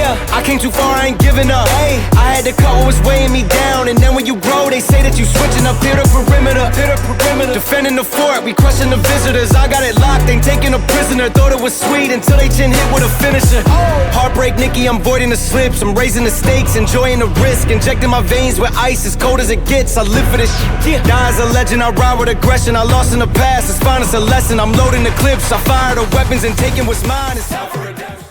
Yeah, I came too far, I ain't giving up. Hey, I had to cut what was weighing me down. And then when you grow, they say that you switching up. Hit the perimeter, defending the fort, we crushing the visitors. I got it locked, ain't taking a prisoner. Thought it was sweet until they chin hit with a finisher. Heartbreak, Nikki, I'm voiding the slips. I'm raising the stakes, enjoying the risk. Injecting my veins with ice, as cold as it gets. I live for this shit. Die as a legend, I ride with aggression. I lost in the past, it's fine, it's a lesson. I'm loading the clips, I fire the weapons and taking what's mine. It's time for redemption.